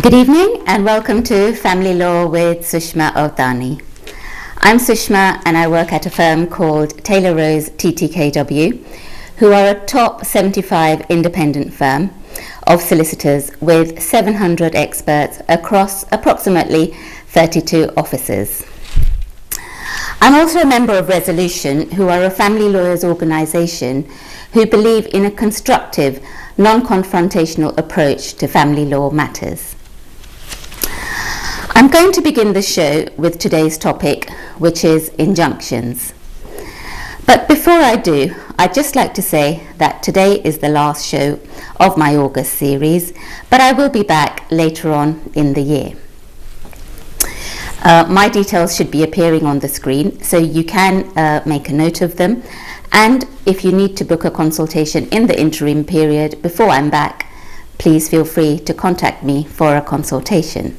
Good evening and welcome to Family Law with Sushma Awtani. I'm Sushma and I work at a firm called Taylor Rose TTKW, who are a top 75 independent firm of solicitors with 700 experts across approximately 32 offices. I'm also a member of Resolution, who are a family lawyers organisation who believe in a constructive, non-confrontational approach to family law matters. I'm going to begin the show with today's topic, which is injunctions. But before I do, I'd just like to say that today is the last show of my August series, but I will be back later on in the year. My details should be appearing on the screen, so you can make a note of them. And if you need to book a consultation in the interim period before I'm back, please feel free to contact me for a consultation.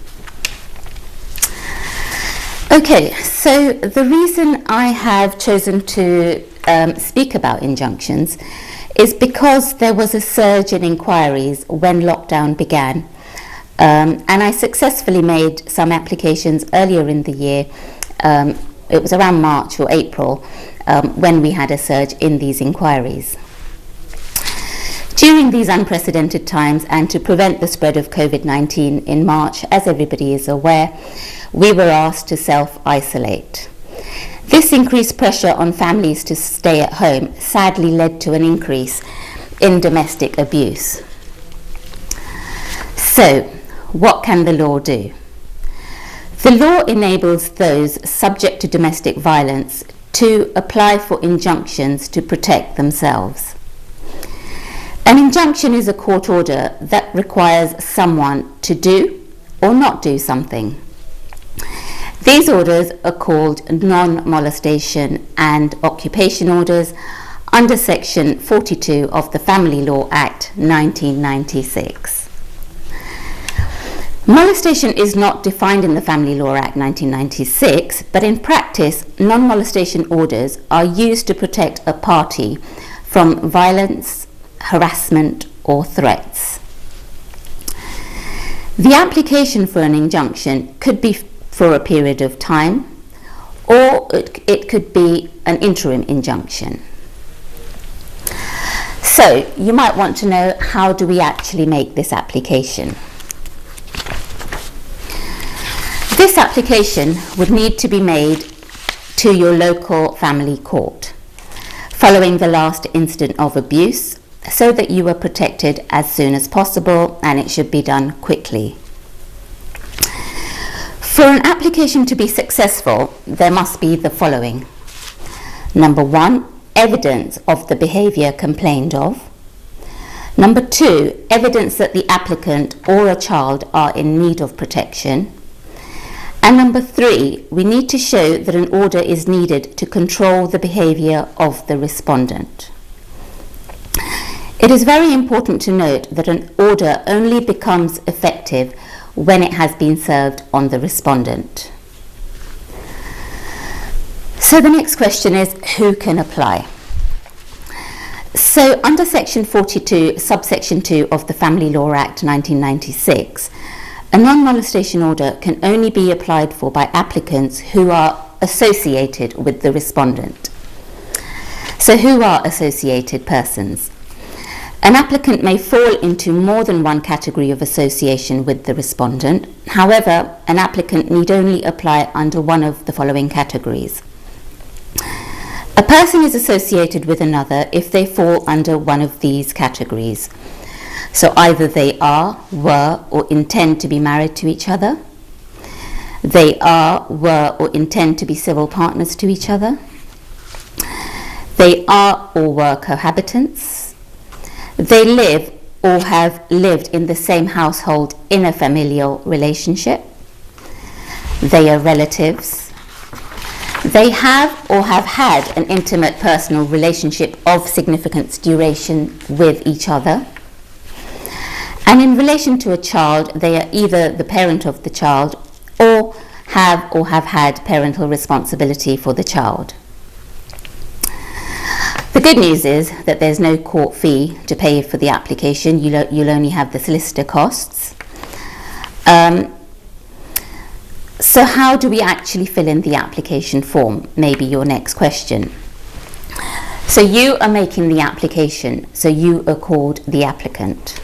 Okay, so the reason I have chosen to speak about injunctions is because there was a surge in inquiries when lockdown began, and I successfully made some applications earlier in the year. It was around March or April when we had a surge in these inquiries. During these unprecedented times, and to prevent the spread of COVID-19 in March, as everybody is aware, we were asked to self-isolate. This increased pressure on families to stay at home sadly led to an increase in domestic abuse. So, what can the law do? The law enables those subject to domestic violence to apply for injunctions to protect themselves. An injunction is a court order that requires someone to do or not do something. These orders are called non-molestation and occupation orders under Section 42 of the Family Law Act 1996. Molestation is not defined in the Family Law Act 1996, but in practice, non-molestation orders are used to protect a party from violence, harassment, or threats. The application for an injunction could be for a period of time, or it could be an interim injunction. So you might want to know, how do we actually make this application? This application would need to be made to your local family court following the last incident of abuse, so that you are protected as soon as possible, and it should be done quickly. For an application to be successful, there must be the following. Number 1, evidence of the behaviour complained of. Number 2, evidence that the applicant or a child are in need of protection. And number 3, we need to show that an order is needed to control the behaviour of the respondent. It is very important to note that an order only becomes effective when it has been served on the respondent. So the next question is, who can apply? So under Section 42, subsection 2 of the Family Law Act 1996, a non-molestation order can only be applied for by applicants who are associated with the respondent. So who are associated persons? An applicant may fall into more than one category of association with the respondent. However, an applicant need only apply under one of the following categories. A person is associated with another if they fall under one of these categories. So either they are, were, or intend to be married to each other. They are, were, or intend to be civil partners to each other. They are or were cohabitants. They live or have lived in the same household in a familial relationship. They are relatives. They have or have had an intimate personal relationship of significant duration with each other. And in relation to a child, they are either the parent of the child or have had parental responsibility for the child. The good news is that there's no court fee to pay for the application. You'll only have the solicitor costs. So how do we actually fill in the application form? Maybe your next question. So you are making the application, so you are called the applicant.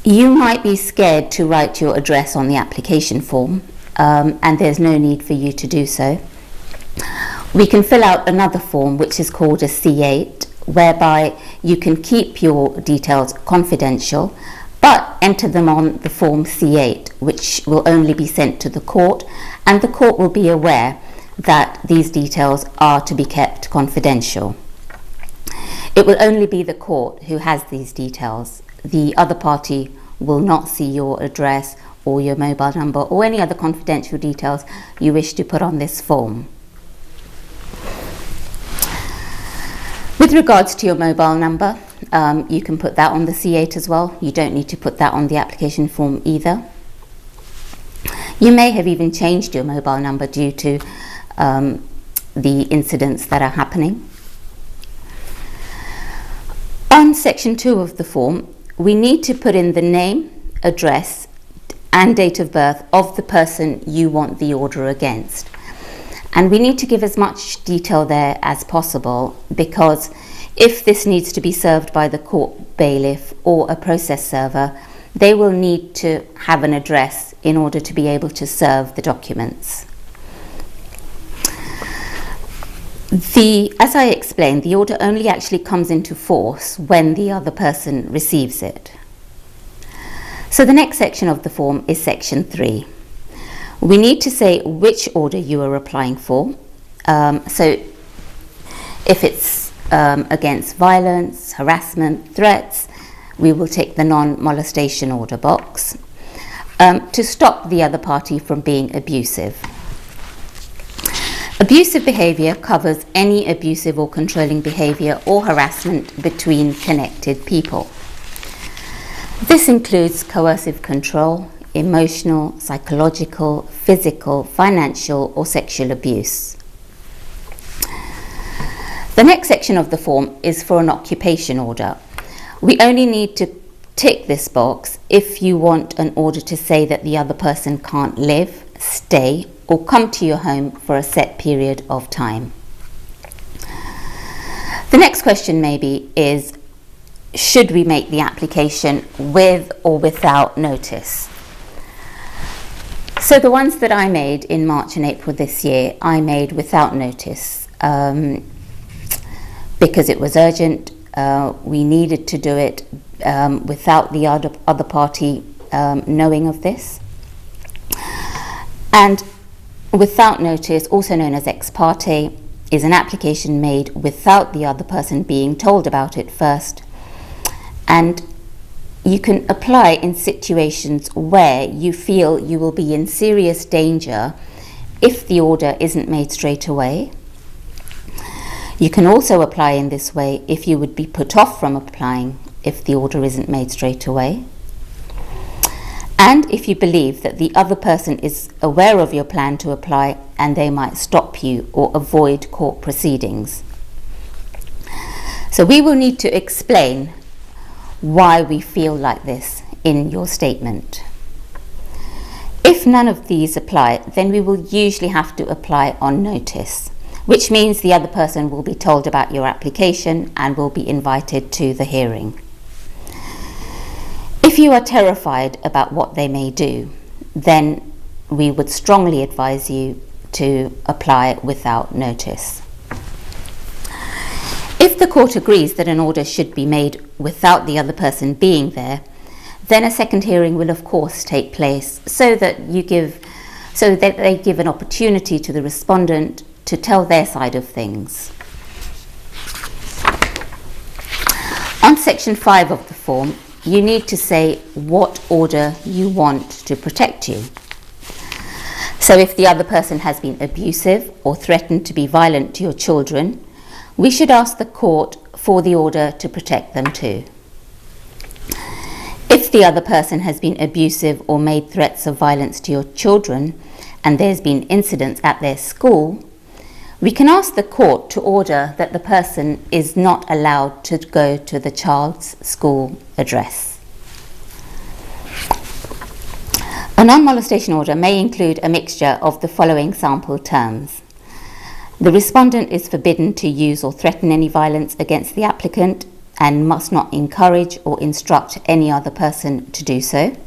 You might be scared to write your address on the application form, and there's no need for you to do so. We can fill out another form which is called a C8, whereby you can keep your details confidential but enter them on the form C8, which will only be sent to the court, and the court will be aware that these details are to be kept confidential. It will only be the court who has these details. The other party will not see your address or your mobile number or any other confidential details you wish to put on this form. With regards to your mobile number, you can put that on the C8 as well. You don't need to put that on the application form either. You may have even changed your mobile number due to the incidents that are happening. On section 2 of the form, we need to put in the name, address and date of birth of the person you want the order against. And we need to give as much detail there as possible, because if this needs to be served by the court bailiff or a process server, they will need to have an address in order to be able to serve the documents. As I explained, the order only actually comes into force when the other person receives it. So the next section of the form is section 3. We need to say which order you are applying for. So if it's against violence, harassment, threats, we will tick the non-molestation order box to stop the other party from being abusive. Abusive behaviour covers any abusive or controlling behaviour or harassment between connected people. This includes coercive control, emotional, psychological, physical, financial or sexual abuse. The next section of the form is for an occupation order. We only need to tick this box if you want an order to say that the other person can't live, stay or come to your home for a set period of time. The next question maybe is, should we make the application with or without notice? So the ones that I made in March and April this year, I made without notice because it was urgent. We needed to do it without the other party knowing of this. And without notice, also known as ex parte, is an application made without the other person being told about it first. And you can apply in situations where you feel you will be in serious danger if the order isn't made straight away. You can also apply in this way if you would be put off from applying if the order isn't made straight away. And if you believe that the other person is aware of your plan to apply and they might stop you or avoid court proceedings. So we will need to explain why we feel like this in your statement. If none of these apply, then we will usually have to apply on notice, which means the other person will be told about your application and will be invited to the hearing. If you are terrified about what they may do, then we would strongly advise you to apply without notice. If the court agrees that an order should be made without the other person being there, then a second hearing will of course take place so that they give an opportunity to the respondent to tell their side of things. On section 5 of the form, you need to say what order you want to protect you. So if the other person has been abusive or threatened to be violent to your children, we should ask the court for the order to protect them too. If the other person has been abusive or made threats of violence to your children and there's been incidents at their school, we can ask the court to order that the person is not allowed to go to the child's school address. A non-molestation order may include a mixture of the following sample terms. The respondent is forbidden to use or threaten any violence against the applicant and must not encourage or instruct any other person to do so.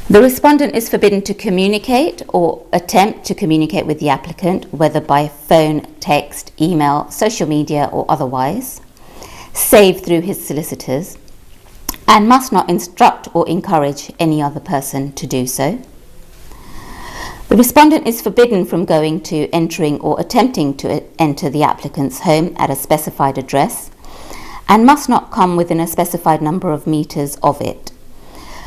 The respondent is forbidden to communicate or attempt to communicate with the applicant, whether by phone, text, email, social media or otherwise, save through his solicitors, and must not instruct or encourage any other person to do so. The respondent is forbidden from going to, entering or attempting to enter the applicant's home at a specified address and must not come within a specified number of meters of it.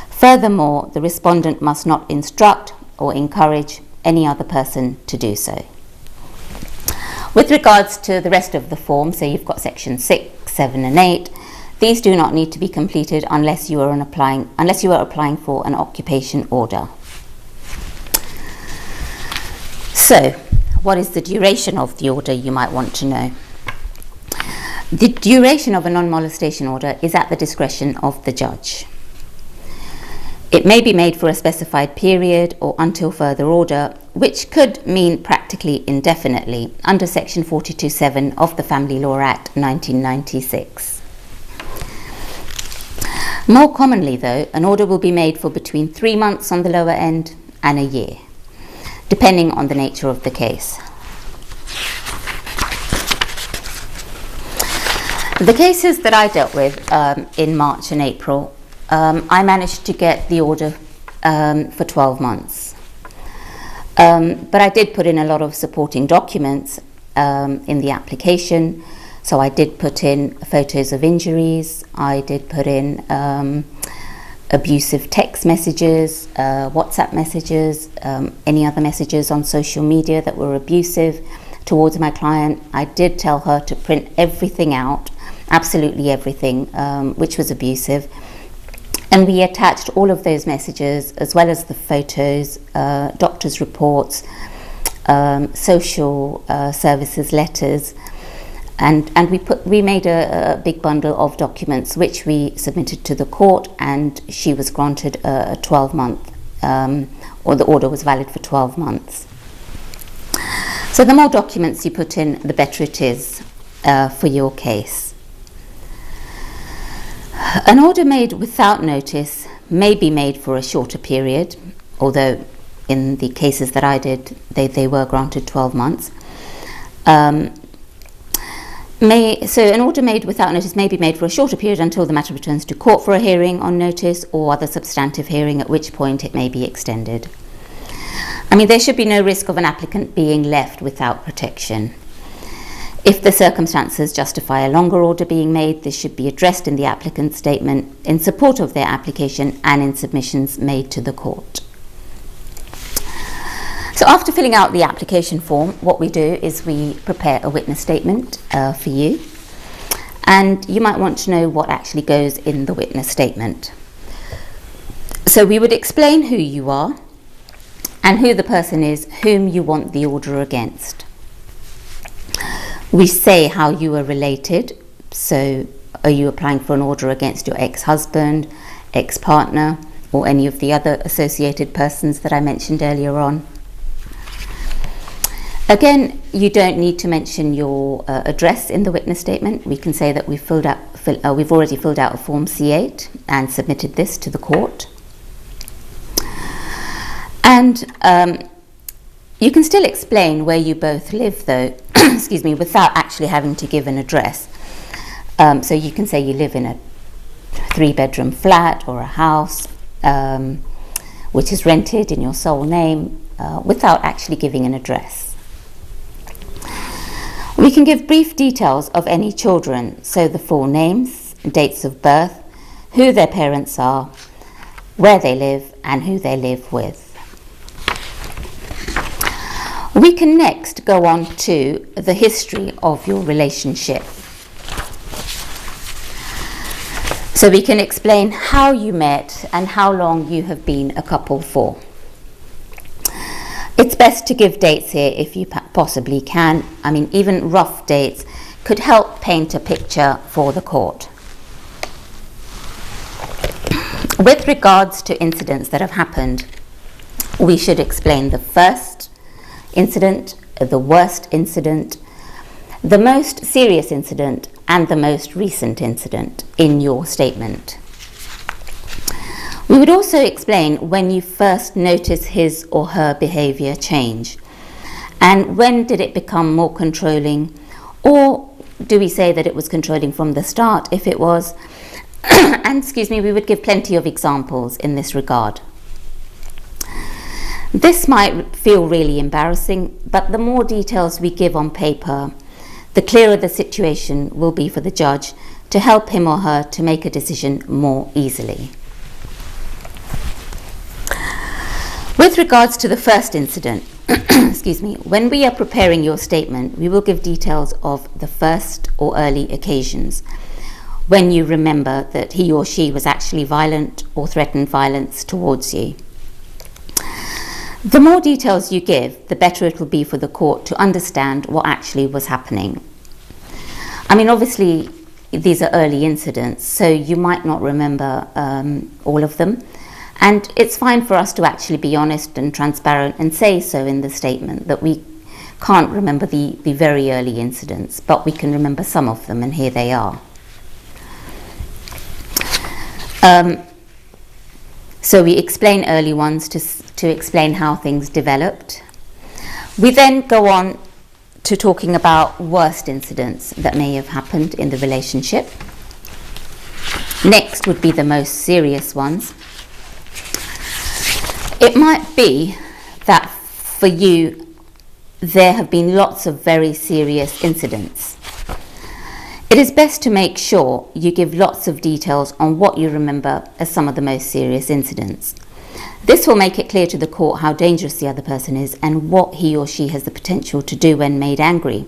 Furthermore, the respondent must not instruct or encourage any other person to do so. With regards to the rest of the form, so you've got section 6, 7 and 8, these do not need to be completed unless you are applying for an occupation order. So, what is the duration of the order, you might want to know? The duration of a non-molestation order is at the discretion of the judge. It may be made for a specified period or until further order, which could mean practically indefinitely under section 42(7) of the Family Law Act 1996. More commonly though, an order will be made for between 3 months on the lower end and a year, depending on the nature of the case. The cases that I dealt with in March and April, I managed to get the order for 12 months. But I did put in a lot of supporting documents in the application. So I did put in photos of injuries, I did put in abusive text messages, WhatsApp messages, any other messages on social media that were abusive towards my client. I did tell her to print everything out, absolutely everything, which was abusive. And we attached all of those messages, as well as the photos, doctor's reports, social services letters, and we made a big bundle of documents which we submitted to the court, and she was granted a 12-month, or the order was valid for 12 months. So the more documents you put in, the better it is for your case. An order made without notice may be made for a shorter period, although in the cases that I did, they were granted 12 months. So an order made without notice may be made for a shorter period until the matter returns to court for a hearing on notice or other substantive hearing, at which point it may be extended. I mean, there should be no risk of an applicant being left without protection. If the circumstances justify a longer order being made, this should be addressed in the applicant's statement in support of their application and in submissions made to the court. So after filling out the application form, what we do is we prepare a witness statement for you, and you might want to know what actually goes in the witness statement. So we would explain who you are and who the person is whom you want the order against. We say how you are related, so are you applying for an order against your ex-husband, ex-partner, or any of the other associated persons that I mentioned earlier on. Again, you don't need to mention your address in the witness statement. We can say that we've already filled out a Form C8 and submitted this to the court. And you can still explain where you both live, though, excuse me, without actually having to give an address. So you can say you live in a 3-bedroom flat or a house which is rented in your sole name without actually giving an address. We can give brief details of any children, so the full names, dates of birth, who their parents are, where they live, and who they live with. We can next go on to the history of your relationship. So we can explain how you met and how long you have been a couple for. It's best to give dates here if you possibly can. I mean, even rough dates could help paint a picture for the court. With regards to incidents that have happened, we should explain the first incident, the worst incident, the most serious incident, and the most recent incident in your statement. We would also explain when you first notice his or her behaviour change, and when did it become more controlling, or do we say that it was controlling from the start if it was, and we would give plenty of examples in this regard. This might feel really embarrassing, but the more details we give on paper, the clearer the situation will be for the judge to help him or her to make a decision more easily. With regards to the first incident, when we are preparing your statement, we will give details of the first or early occasions when you remember that he or she was actually violent or threatened violence towards you. The more details you give, the better it will be for the court to understand what actually was happening. I mean, obviously, these are early incidents, so you might not remember all of them. And it's fine for us to actually be honest and transparent and say so in the statement that we can't remember the very early incidents, but we can remember some of them, and here they are. So we explain early ones to explain how things developed. We then go on to talking about worst incidents that may have happened in the relationship. Next would be the most serious ones. It might be that for you there have been lots of very serious incidents. It is best to make sure you give lots of details on what you remember as some of the most serious incidents. This will make it clear to the court how dangerous the other person is and what he or she has the potential to do when made angry.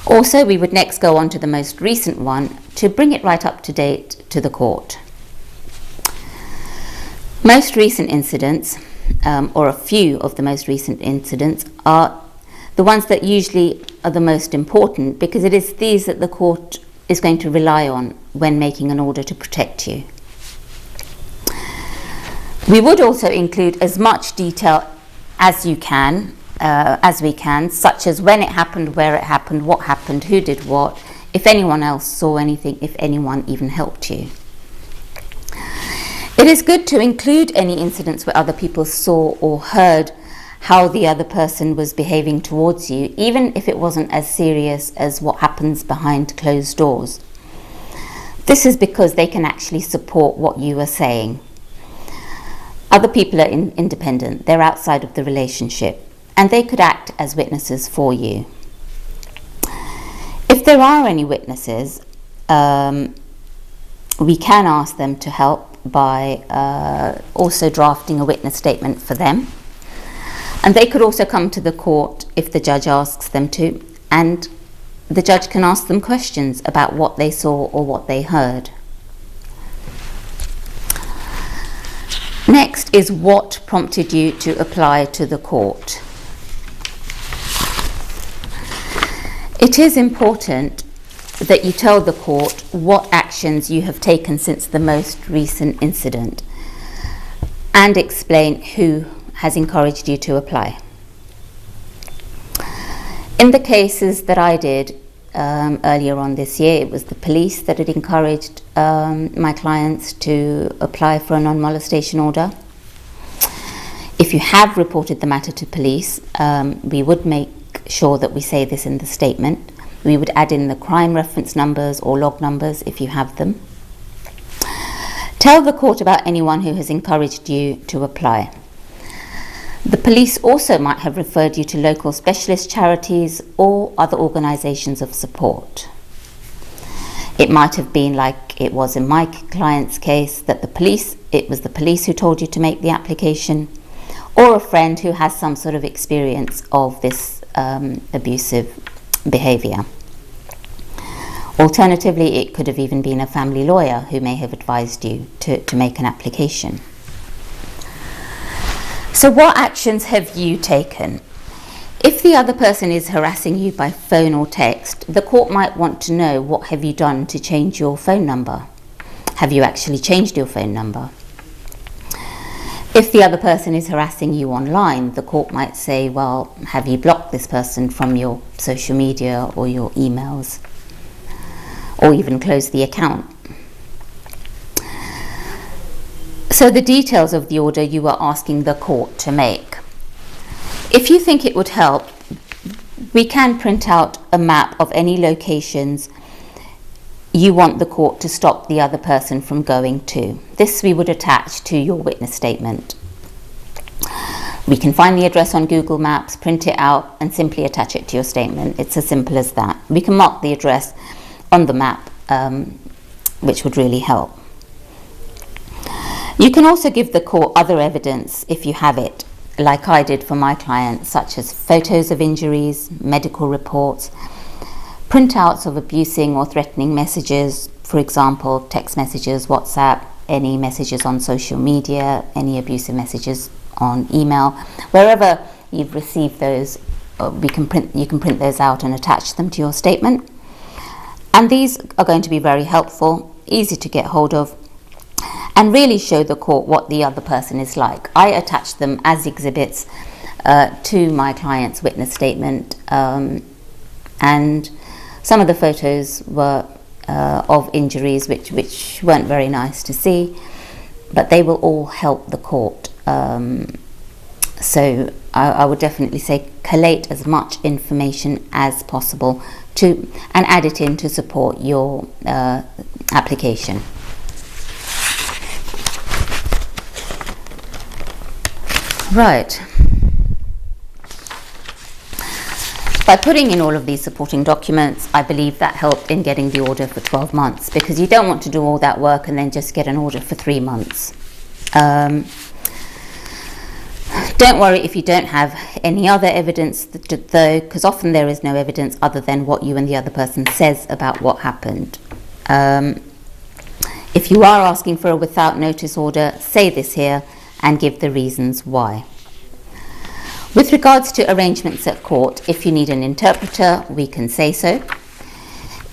Also, we would next go on to the most recent one to bring it right up to date to the court. Most recent incidents, or a few of the most recent incidents, are the ones that usually are the most important, because it is these that the court is going to rely on when making an order to protect you. We would also include as much detail as we can, such as when it happened, where it happened, what happened, who did what, if anyone else saw anything, if anyone even helped you. It is good to include any incidents where other people saw or heard how the other person was behaving towards you, even if it wasn't as serious as what happens behind closed doors. This is because they can actually support what you are saying. Other people are independent, they're outside of the relationship, and they could act as witnesses for you. If there are any witnesses, we can ask them to help by also drafting a witness statement for them. And they could also come to the court if the judge asks them to, and the judge can ask them questions about what they saw or what they heard. Next is what prompted you to apply to the court. It is important that you tell the court what actions you have taken since the most recent incident and explain who has encouraged you to apply. In the cases that I did earlier on this year, it was the police that had encouraged my clients to apply for a non-molestation order. If you have reported the matter to police, we would make sure that we say this in the statement. We would add in the crime reference numbers or log numbers if you have them. Tell the court about anyone who has encouraged you to apply. The police also might have referred you to local specialist charities or other organisations of support. It might have been like it was in my client's case, that it was the police who told you to make the application, or a friend who has some sort of experience of this abusive behaviour. Alternatively, it could have even been a family lawyer who may have advised you to make an application. So what actions have you taken? If the other person is harassing you by phone or text, the court might want to know what have you done to change your phone number. have you actually changed your phone number? If the other person is harassing you online, the court might say, well, have you blocked this person from your social media or your emails, or even closed the account? So the details of the order you are asking the court to make. If you think it would help, we can print out a map of any locations you want the court to stop the other person from going to. This we would attach to your witness statement. We can find the address on Google Maps, print it out, and simply attach it to your statement. It's as simple as that. We can mark the address on the map, which would really help. You can also give the court other evidence if you have it, like I did for my client, such as photos of injuries, medical reports, printouts of abusing or threatening messages, for example, text messages, WhatsApp, any messages on social media, any abusive messages on email. Wherever you've received those, you can print those out and attach them to your statement. And these are going to be very helpful, easy to get hold of, and really show the court what the other person is like. I attach them as exhibits to my client's witness statement, and some of the photos were of injuries which weren't very nice to see, but they will all help the court. So I would definitely say collate as much information as possible and add it in to support your application. Right. By putting in all of these supporting documents, I believe that helped in getting the order for 12 months, because you don't want to do all that work and then just get an order for 3 months. Don't worry if you don't have any other evidence, though, because often there is no evidence other than what you and the other person says about what happened. If you are asking for a without notice order, say this here and give the reasons why. With regards to arrangements at court, if you need an interpreter, we can say so.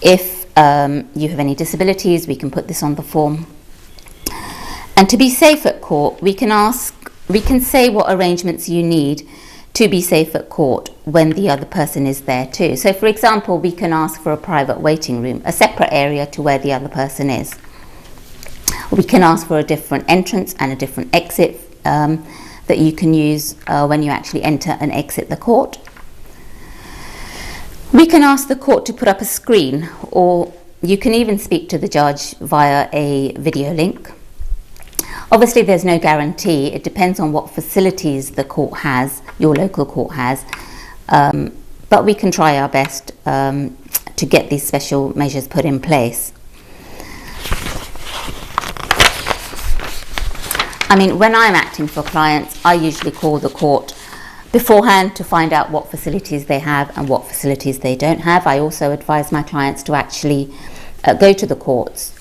If you have any disabilities, we can put this on the form. And to be safe at court, we can say what arrangements you need to be safe at court when the other person is there too. So for example, we can ask for a private waiting room, a separate area to where the other person is. We can ask for a different entrance and a different exit that you can use when you actually enter and exit the court. We can ask the court to put up a screen, or you can even speak to the judge via a video link. Obviously, there's no guarantee. It depends on what facilities the court has, your local court has. But we can try our best to get these special measures put in place. I mean, when I'm acting for clients, I usually call the court beforehand to find out what facilities they have and what facilities they don't have. I also advise my clients to actually go to the courts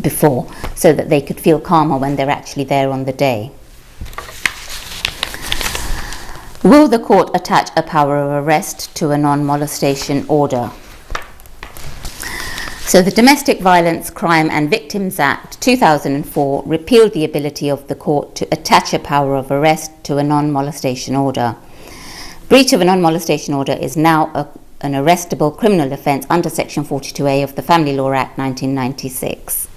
before, so that they could feel calmer when they're actually there on the day. Will the court attach a power of arrest to a non-molestation order? So the Domestic Violence, Crime and Victims Act 2004 repealed the ability of the court to attach a power of arrest to a non-molestation order. Breach of a non-molestation order is now an arrestable criminal offence under Section 42A of the Family Law Act 1996.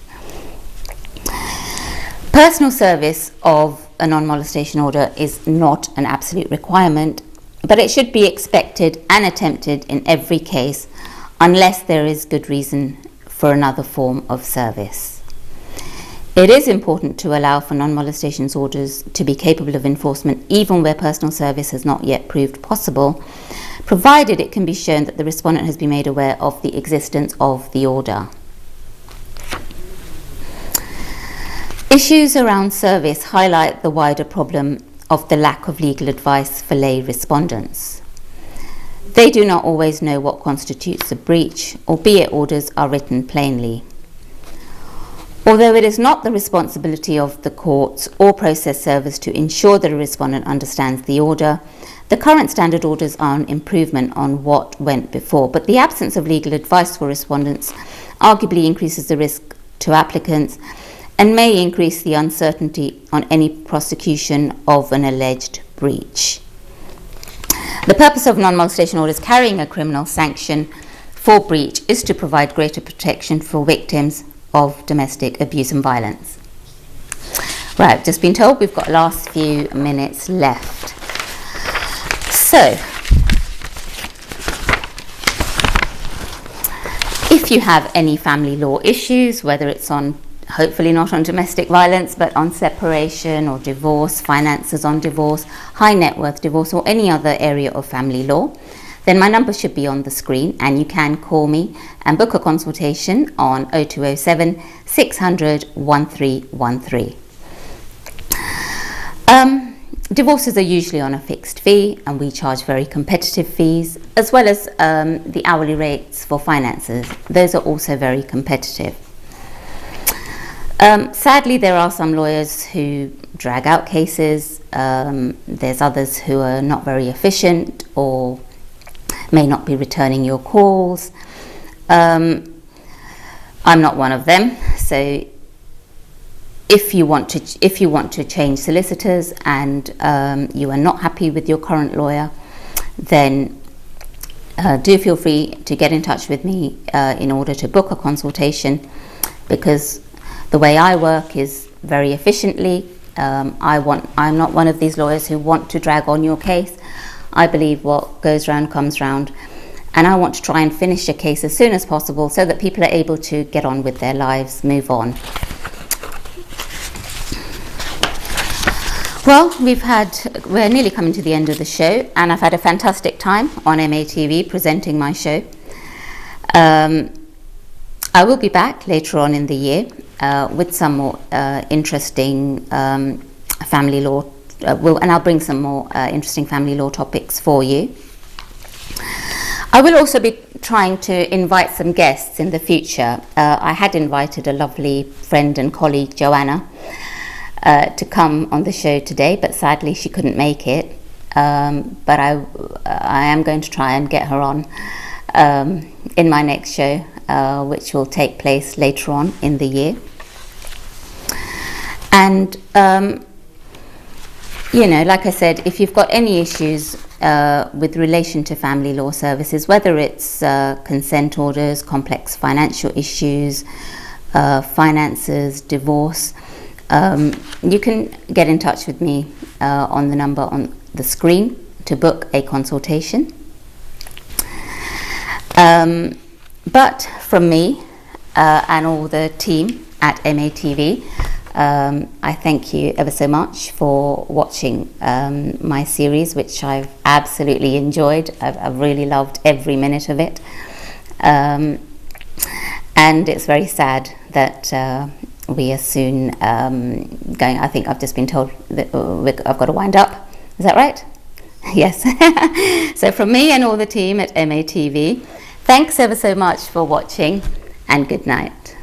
Personal service of a non-molestation order is not an absolute requirement, but it should be expected and attempted in every case unless there is good reason for another form of service. It is important to allow for non-molestation orders to be capable of enforcement even where personal service has not yet proved possible, provided it can be shown that the respondent has been made aware of the existence of the order. Issues around service highlight the wider problem of the lack of legal advice for lay respondents. They do not always know what constitutes a breach, albeit orders are written plainly. Although it is not the responsibility of the courts or process servers to ensure that a respondent understands the order, the current standard orders are an improvement on what went before, but the absence of legal advice for respondents arguably increases the risk to applicants and may increase the uncertainty on any prosecution of an alleged breach. The purpose of non-molestation orders carrying a criminal sanction for breach is to provide greater protection for victims of domestic abuse and violence. Right, just been told we've got last few minutes left. So, if you have any family law issues, whether it's on, hopefully not on domestic violence, but on separation or divorce, finances on divorce, high net worth divorce, or any other area of family law, then my number should be on the screen and you can call me and book a consultation on 0207 600 1313. Divorces are usually on a fixed fee and we charge very competitive fees, as well as the hourly rates for finances. Those are also very competitive. Sadly, there are some lawyers who drag out cases. There's others who are not very efficient or may not be returning your calls. I'm not one of them, so if you want to change solicitors and you are not happy with your current lawyer, then do feel free to get in touch with me in order to book a consultation, because the way I work is very efficiently. I'm not one of these lawyers who want to drag on your case. I believe what goes round comes round, and I want to try and finish a case as soon as possible so that people are able to get on with their lives, move on. Well, we're nearly coming to the end of the show, and I've had a fantastic time on MATV presenting my show. I will be back later on in the year with some more interesting family law, and I'll bring some more interesting family law topics for you. I will also be trying to invite some guests in the future. I had invited a lovely friend and colleague, Joanna, to come on the show today, but sadly she couldn't make it. But I am going to try and get her on in my next show, which will take place later on in the year. And like I said, if you've got any issues with relation to family law services, whether it's consent orders, complex financial issues, finances, divorce, you can get in touch with me on the number on the screen to book a consultation. But from me and all the team at MATV, I thank you ever so much for watching my series, which I've absolutely enjoyed. I've really loved every minute of it. And it's very sad that we are soon going. I think I've just been told that I've got to wind up. Is that right? Yes. So from me and all the team at MATV, thanks ever so much for watching, and good night.